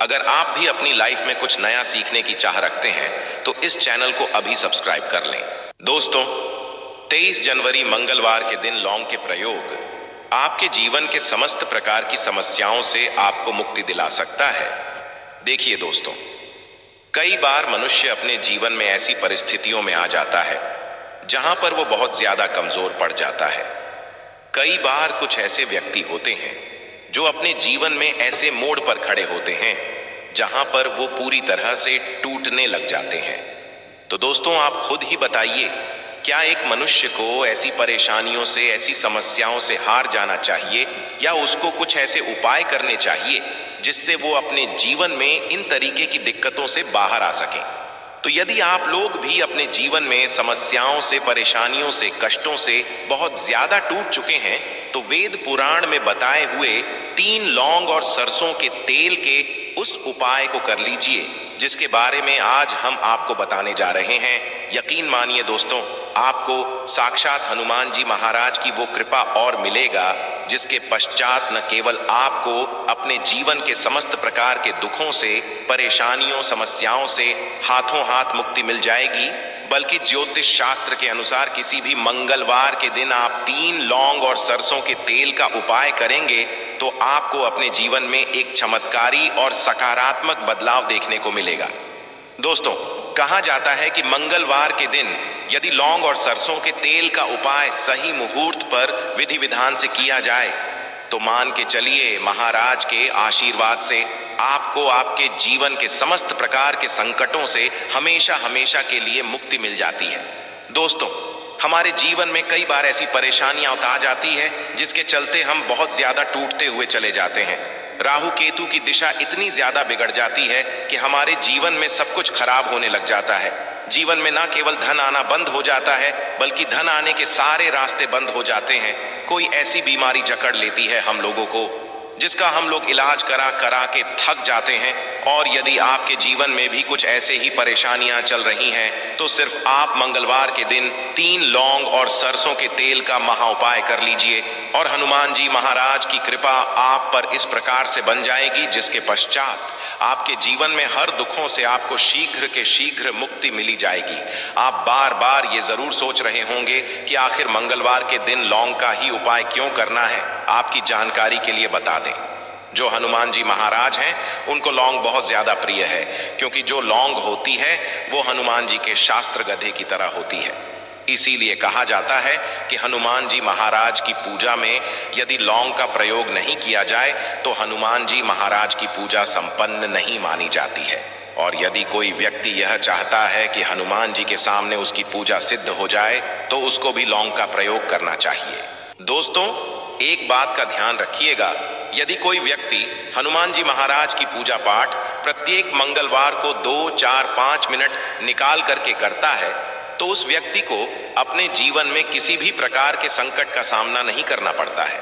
अगर आप भी अपनी लाइफ में कुछ नया सीखने की चाह रखते हैं तो इस चैनल को अभी सब्सक्राइब कर लें। दोस्तों, 23 जनवरी मंगलवार के दिन लौंग के प्रयोग आपके जीवन के समस्त प्रकार की समस्याओं से आपको मुक्ति दिला सकता है। देखिए दोस्तों, कई बार मनुष्य अपने जीवन में ऐसी परिस्थितियों में आ जाता है जहां पर वो बहुत ज्यादा कमजोर पड़ जाता है। कई बार कुछ ऐसे व्यक्ति होते हैं जो अपने जीवन में ऐसे मोड़ पर खड़े होते हैं जहां पर वो पूरी तरह से टूटने लग जाते हैं। तो दोस्तों, आप खुद ही बताइए, क्या एक मनुष्य को ऐसी परेशानियों से, ऐसी समस्याओं से हार जाना चाहिए या उसको कुछ ऐसे उपाय करने चाहिए जिससे वो अपने जीवन में इन तरीके की दिक्कतों से बाहर आ सकें? तो यदि आप लोग भी अपने जीवन में समस्याओं से, परेशानियों से, कष्टों से बहुत ज्यादा टूट चुके हैं तो वेद पुराण में बताए हुए 3 लौंग और सरसों के तेल के उस उपाय को कर लीजिए जिसके बारे में आज हम आपको बताने जा रहे हैं। यकीन मानिए दोस्तों, आपको साक्षात हनुमान जी महाराज की वो कृपा और मिलेगा जिसके पश्चात न केवल आपको अपने जीवन के समस्त प्रकार के दुखों से, परेशानियों, समस्याओं से हाथों हाथ मुक्ति मिल जाएगी, बल्कि ज्योतिष शास्त्र के अनुसार किसी भी मंगलवार के दिन आप 3 लौंग और सरसों के तेल का उपाय करेंगे तो आपको अपने जीवन में एक चमत्कारी और सकारात्मक बदलाव देखने को मिलेगा। दोस्तों, कहा जाता है कि मंगलवार के दिन यदि लौंग और सरसों के तेल का उपाय सही मुहूर्त पर विधि विधान से किया जाए तो मान के चलिए, महाराज के आशीर्वाद से आपको आपके जीवन के समस्त प्रकार के संकटों से हमेशा हमेशा के लिए मुक्ति मिल जाती है। दोस्तों, हमारे जीवन में कई बार ऐसी परेशानियां आ जाती है जिसके चलते हम बहुत ज्यादा टूटते हुए चले जाते हैं। राहु केतु की दिशा इतनी ज्यादा बिगड़ जाती है कि हमारे जीवन में सब कुछ खराब होने लग जाता है। जीवन में ना केवल धन आना बंद हो जाता है बल्कि धन आने के सारे रास्ते बंद हो जाते हैं। कोई ऐसी बीमारी जकड़ लेती है हम लोगों को जिसका हम लोग इलाज करा करा के थक जाते हैं। और यदि आपके जीवन में भी कुछ ऐसे ही परेशानियां चल रही हैं तो सिर्फ आप मंगलवार के दिन 3 लौंग और सरसों के तेल का महा उपाय कर लीजिए और हनुमान जी महाराज की कृपा आप पर इस प्रकार से बन जाएगी जिसके पश्चात आपके जीवन में हर दुखों से आपको शीघ्र के शीघ्र मुक्ति मिली जाएगी। आप बार बार ये जरूर सोच रहे होंगे कि आखिर मंगलवार के दिन लौंग का ही उपाय क्यों करना है। आपकी जानकारी के लिए बता दें, जो हनुमान जी महाराज हैं उनको लौंग बहुत ज्यादा प्रिय है, क्योंकि जो लौंग होती है वो हनुमान जी के शास्त्र गधे की तरह होती है। इसीलिए कहा जाता है कि हनुमान जी महाराज की पूजा में यदि लौंग का प्रयोग नहीं किया जाए तो हनुमान जी महाराज की पूजा संपन्न नहीं मानी जाती है। और यदि कोई व्यक्ति यह चाहता है कि हनुमान जी के सामने उसकी पूजा सिद्ध हो जाए तो उसको भी लौंग का प्रयोग करना चाहिए। दोस्तों, एक बात का ध्यान रखिएगा, यदि कोई व्यक्ति हनुमान जी महाराज की पूजा पाठ प्रत्येक मंगलवार को 2, 4, 5 मिनट निकाल करके करता है तो उस व्यक्ति को अपने जीवन में किसी भी प्रकार के संकट का सामना नहीं करना पड़ता है,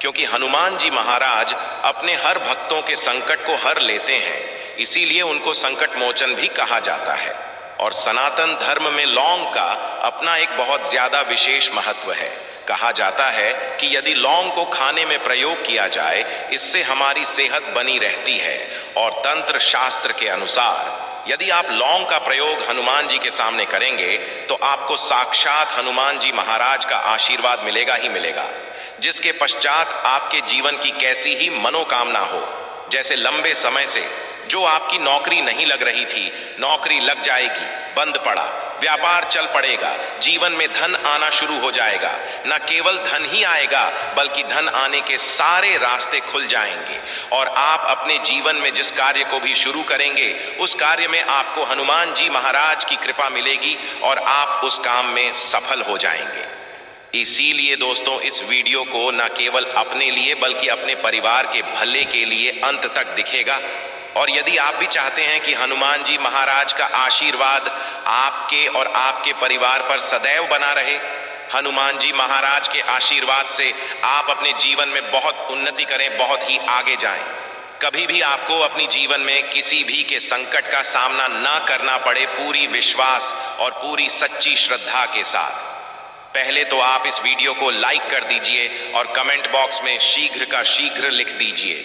क्योंकि हनुमान जी महाराज अपने हर भक्तों के संकट को हर लेते हैं। इसीलिए उनको संकट मोचन भी कहा जाता है। और सनातन धर्म में लौंग का अपना एक बहुत ज्यादा विशेष महत्व है। कहा जाता है कि यदि लौंग को खाने में प्रयोग किया जाए इससे हमारी सेहत बनी रहती है। और तंत्र शास्त्र के अनुसार यदि आप लौंग का प्रयोग हनुमान जी के सामने करेंगे तो आपको साक्षात हनुमान जी महाराज का आशीर्वाद मिलेगा ही मिलेगा, जिसके पश्चात आपके जीवन की कैसी ही मनोकामना हो, जैसे लंबे समय से जो आपकी नौकरी नहीं लग रही थी, नौकरी लग जाएगी, बंद पड़ा, व्यापार चल पड़ेगा, जीवन में धन आना शुरू हो जाएगा। न केवल धन ही आएगा बल्कि धन आने के सारे रास्ते खुल जाएंगे और आप अपने जीवन में जिस कार्य को भी शुरू करेंगे उस कार्य में आपको हनुमान जी महाराज की कृपा मिलेगी और आप उस काम में सफल हो जाएंगे। इसीलिए दोस्तों, इस वीडियो को न केवल अपने लिए बल्कि अपने परिवार के भले के लिए अंत तक दिखेगा। और यदि आप भी चाहते हैं कि हनुमान जी महाराज का आशीर्वाद आपके और आपके परिवार पर सदैव बना रहे, हनुमान जी महाराज के आशीर्वाद से आप अपने जीवन में बहुत उन्नति करें, बहुत ही आगे जाएं, कभी भी आपको अपनी जीवन में किसी भी के संकट का सामना ना करना पड़े, पूरी विश्वास और पूरी सच्ची श्रद्धा के साथ। पहले तो आप इस वीडियो को लाइक कर दीजिए और कमेंट बॉक्स में शीघ्र का शीघ्र लिख दीजिए।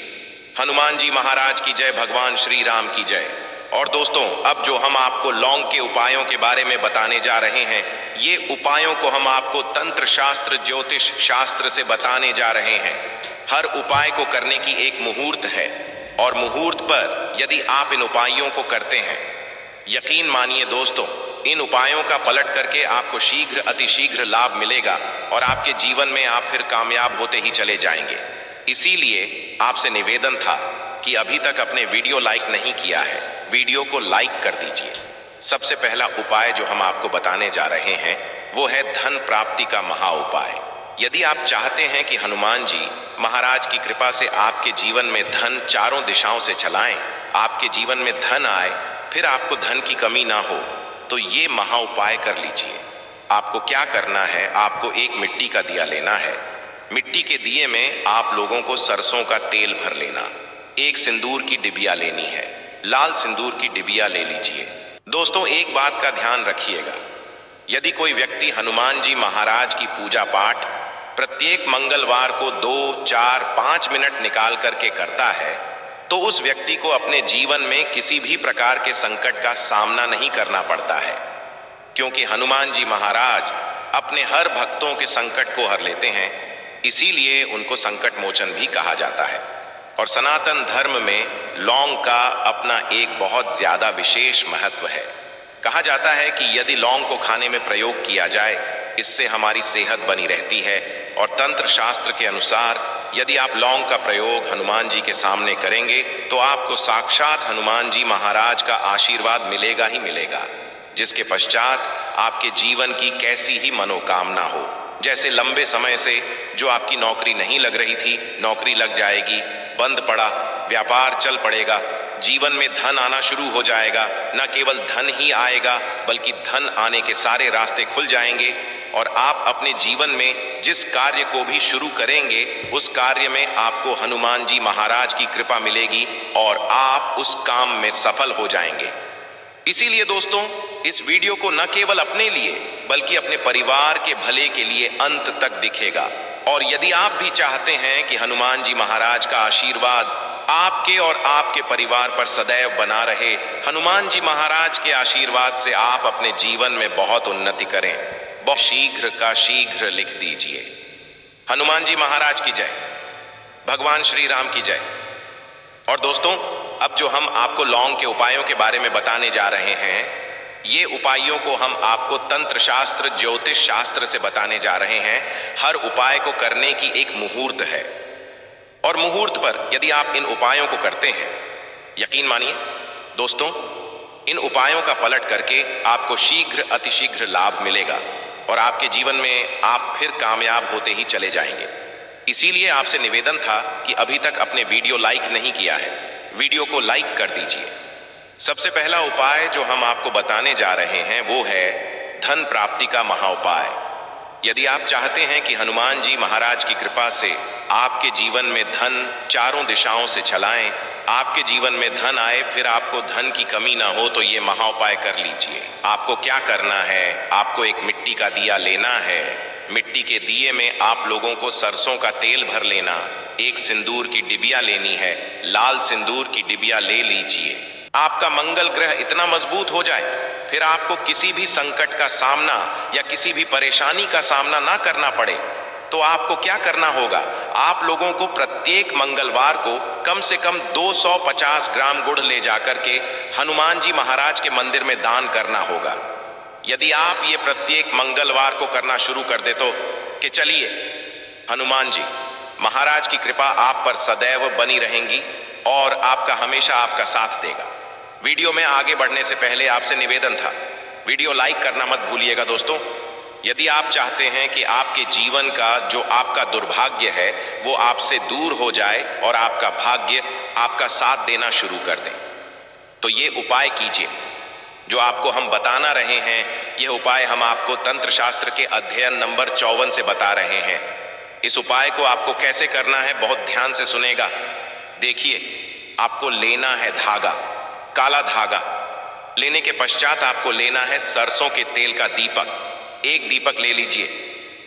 हनुमान जी महाराज की जय, भगवान श्री राम की जय। और दोस्तों, अब जो हम आपको लौंग के उपायों के बारे में बताने जा रहे हैं, ये उपायों को हम आपको तंत्र शास्त्र, ज्योतिष शास्त्र से बताने जा रहे हैं। हर उपाय को करने की एक मुहूर्त है और मुहूर्त पर यदि आप इन उपायों को करते हैं, यकीन मानिए दोस्तों, इन उपायों का पलट करके आपको शीघ्र अतिशीघ्र लाभ मिलेगा और आपके जीवन में आप फिर कामयाब होते ही चले जाएंगे। इसीलिए आपसे निवेदन था कि अभी तक अपने वीडियो लाइक नहीं किया है, वीडियो को लाइक कर दीजिए। सबसे पहला उपाय जो हम आपको बताने जा रहे हैं वो है धन प्राप्ति का महा उपाय। यदि आप चाहते हैं कि हनुमान जी महाराज की कृपा से आपके जीवन में धन चारों दिशाओं से चलाएं, आपके जीवन में धन आए, फिर आपको धन की कमी ना हो, तो ये महा उपाय कर लीजिए। आपको क्या करना है, आपको एक मिट्टी का दिया लेना है। मिट्टी के दिए में आप लोगों को सरसों का तेल भर लेना, एक सिंदूर की डिबिया लेनी है, लाल सिंदूर की डिबिया ले लीजिए। दोस्तों, एक बात का ध्यान रखिएगा, यदि कोई व्यक्ति हनुमान जी महाराज की पूजा पाठ प्रत्येक मंगलवार को 2, 4, 5 मिनट निकाल करके करता है, तो उस व्यक्ति को अपने जीवन में किसी भी प्रकार के संकट का सामना नहीं करना पड़ता है, क्योंकि हनुमान जी महाराज अपने हर भक्तों के संकट को हर लेते हैं। इसीलिए उनको संकट मोचन भी कहा जाता है। और सनातन धर्म में लौंग का अपना एक बहुत ज्यादा विशेष महत्व है। कहा जाता है कि यदि लौंग को खाने में प्रयोग किया जाए, इससे हमारी सेहत बनी रहती है। और तंत्र शास्त्र के अनुसार यदि आप लौंग का प्रयोग हनुमान जी के सामने करेंगे तो आपको साक्षात हनुमान जी महाराज का आशीर्वाद मिलेगा ही मिलेगा, जिसके पश्चात आपके जीवन की कैसी ही मनोकामना हो, जैसे लंबे समय से जो आपकी नौकरी नहीं लग रही थी, नौकरी लग जाएगी, बंद पड़ा व्यापार चल पड़ेगा, जीवन में धन आना शुरू हो जाएगा। न केवल धन ही आएगा बल्कि धन आने के सारे रास्ते खुल जाएंगे और आप अपने जीवन में जिस कार्य को भी शुरू करेंगे उस कार्य में आपको हनुमान जी महाराज की कृपा मिलेगी और आप उस काम में सफल हो जाएंगे। इसीलिए दोस्तों, इस वीडियो को न केवल अपने लिए बल्कि अपने परिवार के भले के लिए अंत तक दिखेगा। और यदि आप भी चाहते हैं कि हनुमान जी महाराज का आशीर्वाद आपके और आपके परिवार पर सदैव बना रहे, हनुमान जी महाराज के आशीर्वाद से आप अपने जीवन में बहुत उन्नति करें, बहुत शीघ्र का शीघ्र लिख दीजिए। हनुमान जी महाराज की जय, भगवान श्री राम की जय। और दोस्तों, अब जो हम आपको लौंग के उपायों के बारे में बताने जा रहे हैं, ये उपायों को हम आपको तंत्र शास्त्र, ज्योतिष शास्त्र से बताने जा रहे हैं। हर उपाय को करने की एक मुहूर्त है और मुहूर्त पर यदि आप इन उपायों को करते हैं, यकीन मानिए दोस्तों, इन उपायों का पलट करके आपको शीघ्र अतिशीघ्र लाभ मिलेगा और आपके जीवन में आप फिर कामयाब होते ही चले जाएंगे। इसीलिए आपसे निवेदन था कि अभी तक अपने वीडियो लाइक नहीं किया है, वीडियो को लाइक कर दीजिए। सबसे पहला उपाय जो हम आपको बताने जा रहे हैं वो है धन प्राप्ति का महा उपाय। यदि आप चाहते हैं कि हनुमान जी महाराज की कृपा से आपके जीवन में धन चारों दिशाओं से छलाएं, आपके जीवन में धन आए, फिर आपको धन की कमी ना हो, तो ये महा उपाय कर लीजिए। आपको क्या करना है, आपको एक मिट्टी का दिया लेना है। मिट्टी के दिए में आप लोगों को सरसों का तेल भर लेना, एक सिंदूर की डिबिया लेनी है, लाल सिंदूर की डिबिया ले लीजिए। आपका मंगल ग्रह इतना मजबूत हो जाए, फिर आपको किसी भी संकट का सामना या किसी भी परेशानी का सामना ना करना पड़े, तो आपको क्या करना होगा, आप लोगों को प्रत्येक मंगलवार को कम से कम 250 ग्राम गुड़ ले जाकर के हनुमान जी महाराज के मंदिर में दान करना होगा। यदि आप ये प्रत्येक मंगलवार को करना शुरू कर दे तो कि चलिए, हनुमान जी महाराज की कृपा आप पर सदैव बनी रहेंगी और आपका हमेशा आपका साथ देगा। वीडियो में आगे बढ़ने से पहले आपसे निवेदन था, वीडियो लाइक करना मत भूलिएगा दोस्तों। यदि आप चाहते हैं कि आपके जीवन का जो आपका दुर्भाग्य है वो आपसे दूर हो जाए और आपका भाग्य आपका साथ देना शुरू कर दे, तो ये उपाय कीजिए जो आपको हम बताना रहे हैं। यह उपाय हम आपको तंत्र शास्त्र के अध्ययन नंबर 54 से बता रहे हैं। इस उपाय को आपको कैसे करना है, बहुत ध्यान से सुनेगा। देखिए, आपको लेना है धागा, काला धागा। लेने के पश्चात आपको लेना है सरसों के तेल का दीपक। एक दीपक ले लीजिए,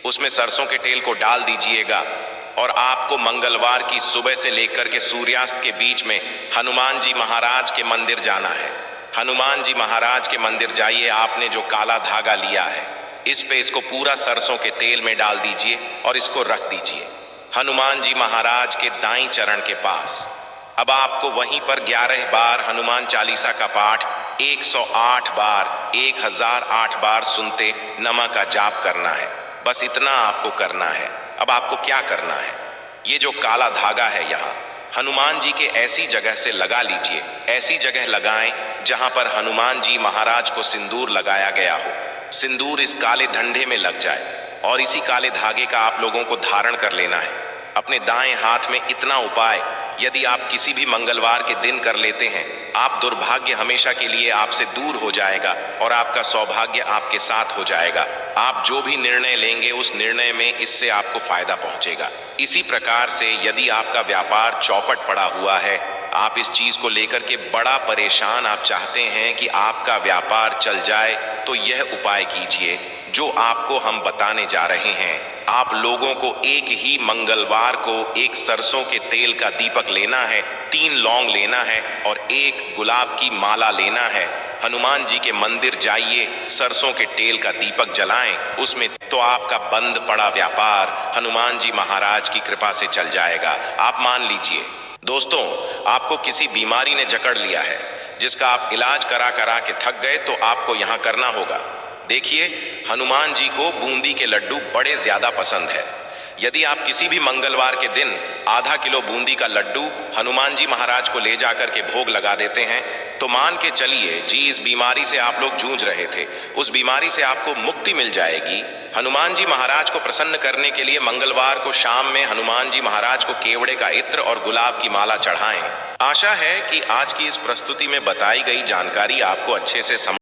उसमें सरसों के तेल को डाल दीजिएगा और आपको मंगलवार की सुबह से लेकर के सूर्यास्त के बीच में हनुमान जी महाराज के मंदिर जाना है। हनुमान जी महाराज के मंदिर जाइए, आपने जो काला धागा लिया है इस पे इसको पूरा सरसों के तेल में डाल दीजिए और इसको रख दीजिए हनुमान जी महाराज के दाईं चरण के पास। अब आपको वहीं पर 11 बार हनुमान चालीसा का पाठ 108 बार 1008 बार सुनते नमः का जाप करना है। बस इतना आपको करना है। अब आपको क्या करना है, ये जो काला धागा है यहाँ हनुमान जी के ऐसी जगह से लगा लीजिए, ऐसी जगह लगाएं जहां पर हनुमान जी महाराज को सिंदूर लगाया गया हो। सिंदूर इस काले डंडे में लग जाए और इसी काले धागे का आप लोगों को धारण कर लेना है अपने दाएं हाथ में। इतना उपाय यदि आप किसी भी मंगलवार के दिन कर लेते हैं, आप दुर्भाग्य हमेशा के लिए आपसे दूर हो जाएगा और आपका सौभाग्य आपके साथ हो जाएगा। आप जो भी निर्णय लेंगे उस निर्णय में इससे आपको फायदा पहुंचेगा। इसी प्रकार से यदि आपका व्यापार चौपट पड़ा हुआ है, आप इस चीज को लेकर के बड़ा परेशान, आप चाहते हैं कि आपका व्यापार चल जाए, तो यह उपाय कीजिए जो आपको हम बताने जा रहे हैं। आप लोगों को एक ही मंगलवार को एक सरसों के तेल का दीपक लेना है, 3 लौंग लेना है और एक गुलाब की माला लेना है। हनुमान जी के मंदिर जाइए, सरसों के तेल का दीपक जलाएं उसमें, तो आपका बंद पड़ा व्यापार हनुमान जी महाराज की कृपा से चल जाएगा। आप मान लीजिए दोस्तों, आपको किसी बीमारी ने जकड़ लिया है जिसका आप इलाज करा करा के थक गए, तो आपको यहाँ करना होगा। देखिए, हनुमान जी को बूंदी के लड्डू बड़े ज्यादा पसंद है। यदि आप किसी भी मंगलवार के दिन आधा किलो बूंदी का लड्डू हनुमान जी महाराज को ले जाकर के भोग लगा देते हैं, तो मान के चलिए जी इस बीमारी से आप लोग जूझ रहे थे, उस बीमारी से आपको मुक्ति मिल जाएगी। हनुमान जी महाराज को प्रसन्न करने के लिए मंगलवार को शाम में हनुमान जी महाराज को केवड़े का इत्र और गुलाब की माला चढ़ाएं। आशा है कि आज की इस प्रस्तुति में बताई गई जानकारी आपको अच्छे से समझ